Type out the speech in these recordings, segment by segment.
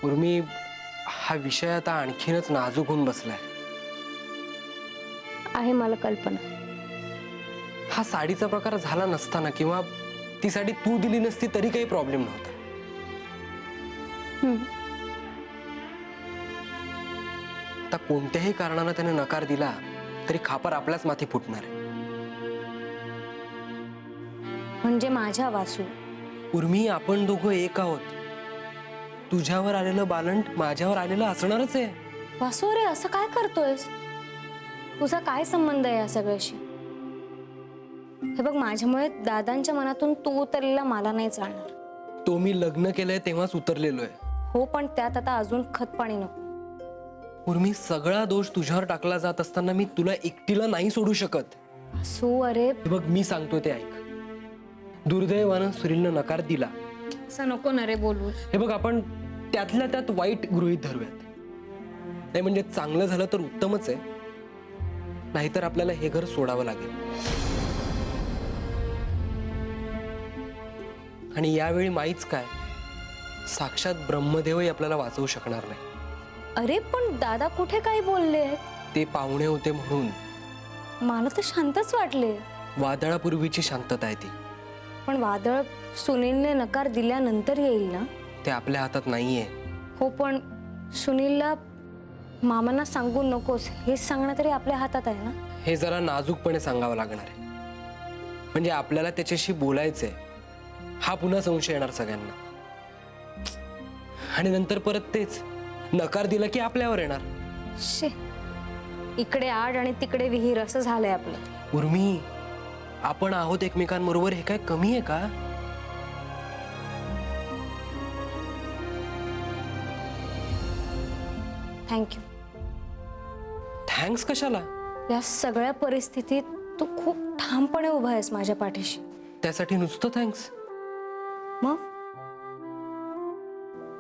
उर्मी, हा विषय आता आणखीनच नाजूक होऊन बसलाय. आहे मला कल्पना. हा साडीचा प्रकार झाला नसताना किंवा ती साडी तू दिली नसती तरी काही प्रॉब्लेम नव्हता. आता कोणत्याही कारणाने त्याने नकार दिला तरी खापर आपल्याच माथी फुटणार आहे. म्हणजे माझ्या वासू. उर्मी, आपण दोघं एक आहोत. तुझ्यावर आलेलं बालंट माझ्यावर आलेलं असणारच आहे. वासू रे, असं काय करतोयस? तुझा काय संबंध आहे या सगळ्याशी? हे बघ, माझ्यामुळे दादांच्या मनातून तू उतरलेला मला नाही चालणार. तो मी लग्न केलंय तेव्हाच उतरलेलो आहे. हो, पण त्यात आता अजून खतपाणी नको. उर्मी, सगळा दोष तुझ्यावर टाकला जात असताना मी तुला एकटीला नाही सोडू शकत. वासू अरे, हे बघ, मी सांगतोय ते ऐक. दुर्दैवानं सुनीलनं नकार दिला. असं नको ना रे बोलूस. हे बघ, आपण त्यातल्या त्यात वाईट गृहीत धरूयात. नाही म्हणजे चांगलं झालं तर उत्तमच आहे, नाहीतर आपल्याला हे घर सोडावं लागेल. आणि यावेळी माहीच काय, साक्षात ब्रह्मदेवही आपल्याला वाचवू शकणार नाही. अरे पण दादा कुठे काही बोलले? ते पाहुणे होते म्हणून. मला तर शांतच वाटले. वादळापूर्वीची शांतता आहे ती. पण वादळ सुनीलने नकार दिल्यानंतर येईल ना? ते आपल्या हातात नाहीये. हो, पण सुनीलला मामांना सांगू नकोस हे सांगणं तरी आपल्या हातात आहे ना? हे जरा नाजूकपणे सांगावं लागणार आहे. म्हणजे आपल्याला त्याच्याशी बोलायचंय, हा पुन्हा संशय येणार सगळ्यांना. आणि नंतर परत तेच, नकार दिला की आपल्यावर येणार. शे, इकडे आड आणि तिकडे विहीर असं झालंय आपलं. उर्मी, आपण आहोत एकमेकांबरोबर, हे काय कमी आहे का? थँक्यू. थँक्स कशाला? या सगळ्या परिस्थितीत तू खूप ठामपणे उभा आहेस माझ्या पाठीशी. त्यासाठी नुसतं थँक्स? मग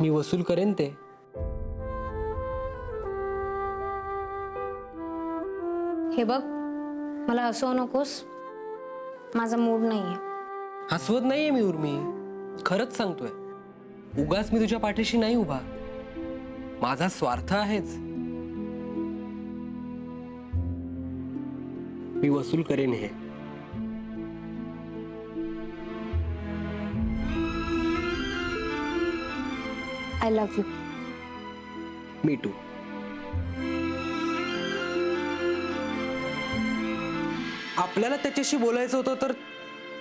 मी वसूल करेन ते. हे बघ, मला हसवू नकोस, माझा मूड नाहीये. हसवत नाहीये मी उर्मी, खरंच सांगतोय. उगाच मी तुझ्या पाठीशी नाही उभा. माझा स्वार्थ आहेच. मी वसूल करेन हे. I love you. Me too. आपल्याला त्याच्याशी बोलायचं होतं तर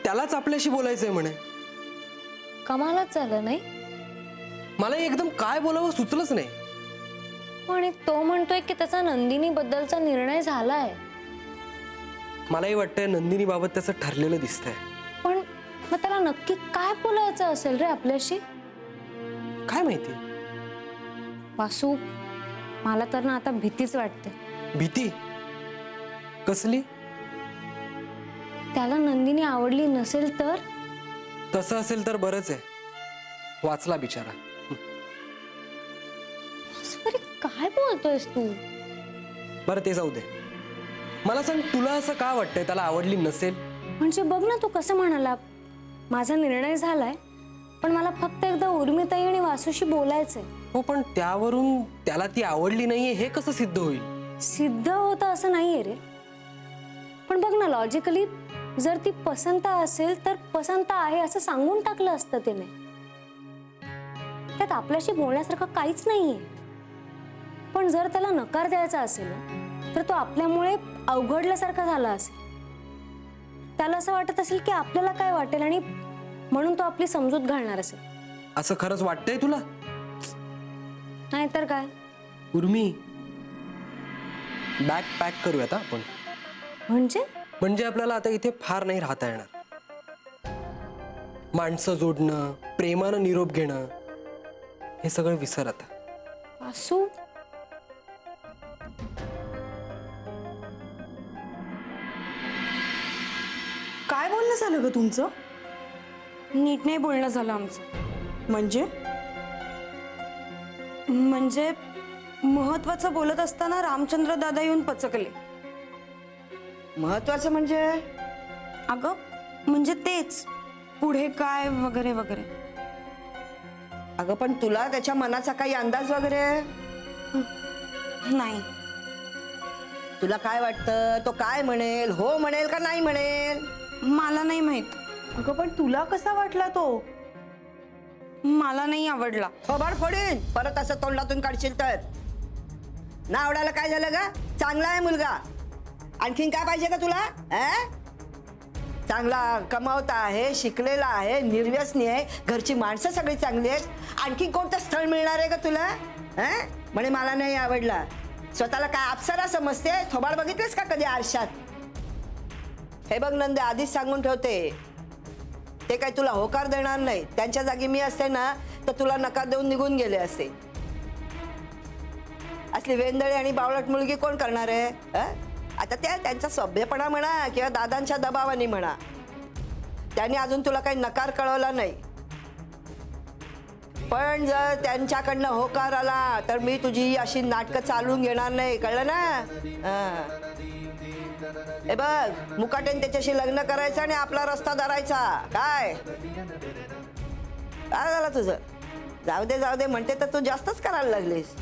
त्यालाच आपल्याशी बोलायचंय म्हणे. कमालच झालं नाही? मला एकदम काय बोलावं सुचलंच नाही. आणि तो म्हणतोय की त्याचा नंदिनी बद्दलचा निर्णय झालाय. मलाही वाटतंय नंदिनी बाबत त्याचं ठरलेलं दिसतंय. पण मग त्याला नक्की काय बोलायचं असेल रे आपल्याशी? काय माहिती. वासू, मला तर ना आता भीतीच वाटते. भीती कसली? त्याला नंदिनी आवडली नसेल तर? तसं असेल तर बरंच आहे, वाचला बिचारा. अरे काय बोलतोयस तू? बरं ते जाऊ दे. मला सांग, तुला असं का वाटतंय त्याला आवडली नसेल? म्हणजे बघ ना, तू कसं म्हणाला, माझा निर्णय झालाय पण मला फक्त एकदा उर्मिताई आणि वासूशी बोलायचंय. हो, पण त्यावरून त्याला ती आवडली नाहीये हे कसं सिद्ध होईल? सिद्ध होतं असं नाहीये रे. पण बघ ना, लॉजिकली जर ती पसंत असेल तर पसंत आहे असं सांगून टाकलं असतं तिने. त्यात आपल्याशी बोलण्यासारखं काहीच नाहीये. पण जर त्याला नकार द्यायचा असेल ना, तर तो आपल्यामुळे अवघडल्यासारखा झाला असेल. त्याला असं वाटत असेल की आपल्याला काय वाटेल आणि म्हणून तो आपली समजूत घालणार असेल. असं खरंच वाटतंय तुला? नाहीतर काय. उर्मी, बॅग पॅक करूयात आपण. म्हणजे आपल्याला आता इथे फार नाही राहता येणार. माणसं जोडणं, प्रेमानं निरोप घेणं, हे सगळं विसर आता. वासू, काय बोलणं झालं ग तुमचं? नीट नाही बोलणं झालं आमचं. म्हणजे महत्वाचं बोलत असताना रामचंद्र दादा येऊन पचकले. महत्वाचं म्हणजे? अगं म्हणजे तेच, पुढे काय वगैरे वगैरे. अगं पण तुला त्याच्या मनाचा काही अंदाज वगैरे? नाही. तुला काय वाटतं, तो काय म्हणेल? हो म्हणेल का नाही म्हणेल? मला नाही माहित. अगं पण तुला कसा वाटला तो? मला नाही आवडला. थोबाड फोडीन परत असं तोंडातून काढशील तर. ना आवडायला काय झालं ग? चांगला आहे मुलगा. आणखीन काय पाहिजे का तुला? चांगला कमावता आहे, शिकलेला आहे, निर्व्यसनी आहे, घरची माणसं सगळी चांगली आहेत. आणखीन कोणतं स्थळ मिळणार आहे का तुला? म्हणे मला नाही आवडला. स्वतःला काय अप्सरा समजते? थोबाड बघितलेस का कधी आरशात? हे बघ नंदे, आधीच सांगून ठेवते, ते काय तुला होकार देणार नाही. त्यांच्या जागी मी असते ना तर तुला नकार देऊन निघून गेले असते. असली वेंदळी आणि बावळट मुलगी कोण करणार आहे? आता त्यांचा सभ्यपणा म्हणा किंवा दादांच्या दबावाने म्हणा, त्यांनी अजून तुला काही नकार कळवला नाही. पण जर त्यांच्याकडनं होकार आला तर मी तुझी अशी नाटकं चालवून घेणार नाही, कळलं ना? हे बघ, मुकाटेन त्याच्याशी लग्न करायचं आणि आपला रस्ता धरायचा. काय काय झालं तुझं? जाऊ दे म्हणते तर तू जास्तच करायला लागलीस.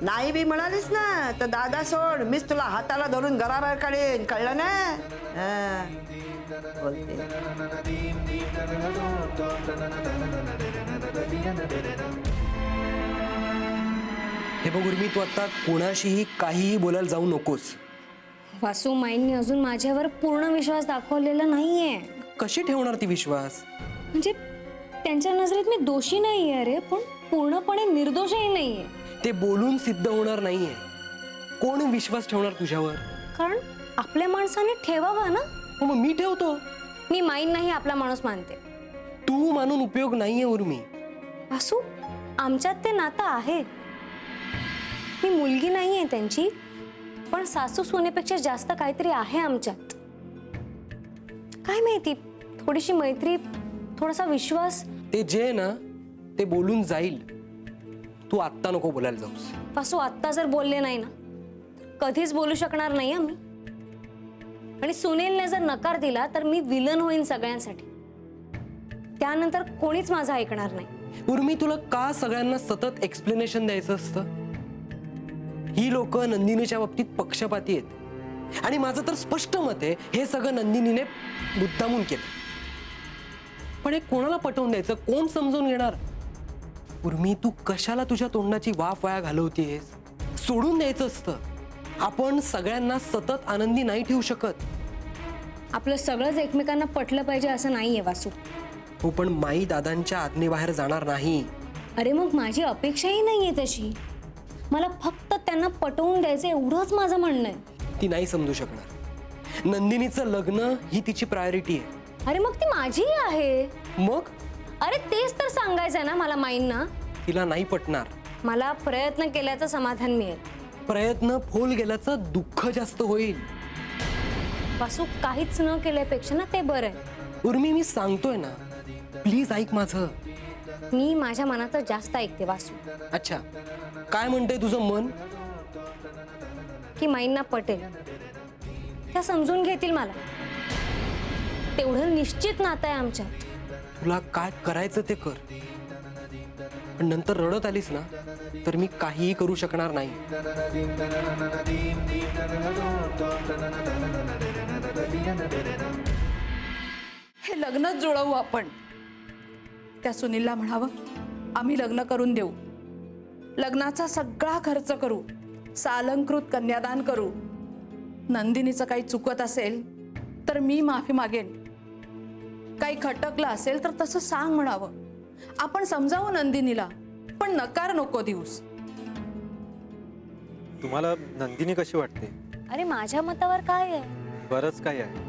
नाही बी म्हणालीस ना तर दादा सोड, मीच तुला हाताला धरून घराबाहेर काढेन, कळलं ना? बोलते. हे बघ उर्मी, तू आता कोणाशीही काहीही बोलायला जाऊ नकोस. वासू, माईंनी अजून माझ्यावर पूर्ण विश्वास दाखवलेला नाहीये. कशी ठेवणार ती विश्वास? म्हणजे त्यांच्या नजरेत मी दोषी नाहीये रे, पण पूर्णपणे निर्दोषही नाहीये. ते बोलून सिद्ध होणार नाहीये. कोण विश्वास ठेवणार तुझ्यावर? कारण आपल्या माणसाने ठेवावा ना. मग मी ठेवतो. मी माईंनाही आपला माणूस मानते. तू मानून उपयोग नाहीये उर्मी. वासू, आमच्यात ते नातं आहे. मी मुलगी नाहीये त्यांची, पण सासू सोनेपेक्षा जास्त काहीतरी आहे आमच्यात. काय माहिती, थोडीशी मैत्री, थोडासा विश्वास. ते जे आहे ना ते बोलून जाईल. तू आत्ता नको बोलायला जाऊस. वासू, आत्ता जर बोलले नाही ना कधीच बोलू शकणार नाही आम्ही. आणि सुनीलने जर नकार दिला तर मी विलन होईन सगळ्यांसाठी. त्यानंतर कोणीच माझं ऐकणार नाही. उर्मी, तुला का सगळ्यांना सतत एक्सप्लेनेशन द्यायचं असतं? ही लोक नंदिनीच्या बाबतीत पक्षपाती आहेत आणि माझं तर स्पष्ट मत आहे हे सगळं नंदिनीने मुद्दामून केलं. पण हे कोणाला पटवून द्यायचं? कोण समजून घेणार? उर्मी, तू कशाला तुझ्या तोंडाची वाफ वाया घालवतेस? सोडून द्यायचं असतं. आपण सगळ्यांना सतत आनंदी नाही ठेवू शकत. आपलं सगळंच एकमेकांना पटलं पाहिजे असं नाहीये वासू. हो, पण माई दादांच्या आज्ञेबाहेर जाणार नाही. अरे मग माझी अपेक्षाही नाहीये तशी. मला फक्त त्यांना पटवून द्यायचं एवढंच माझं म्हणणं आहे. ती नाही समजू शकणार. नंदिनीचं लग्न ही तिची प्रायोरिटी आहे. अरे मग ती माझीही आहे. मग अरे तेच तर सांगायचंय ना मला माईंना. तिला नाही पटणार. मला प्रयत्न केल्याचं समाधान मिळेल. प्रयत्न फोल गेल्याचं दुःख जास्त होईल. वासू, काहीच न केल्यापेक्षा ना ते बरं आहे. उर्मी, मी सांगतोय ना, प्लीज ऐक माझं. मी माझ्या मनाचं जास्त ऐकते वासू. अच्छा, काय म्हणतंय तुझं मन? की माईंना पटेल, त्या समजून घेतील मला. तेवढं निश्चित नातं आहे आमच्यात. तुला काय करायचं ते कर, पण नंतर रडत आलीस ना तर मी काहीही करू शकणार नाही. हे लग्नच जुळवू आपण. त्या सुनीलला म्हणावं आम्ही लग्न करून देऊ, लग्नाचा सगळा खर्च करू, सालंकृत कन्यादान करू. नंदिनीचं काही चुकत असेल तर मी माफी मागेन. काही खटकलं असेल तर तसं सांग म्हणावं. आपण समजावू नंदिनीला, पण नकार नको देऊस. तुम्हाला नंदिनी कशी वाटते? अरे माझ्या मतावर काय आहे? बरंच काही आहे.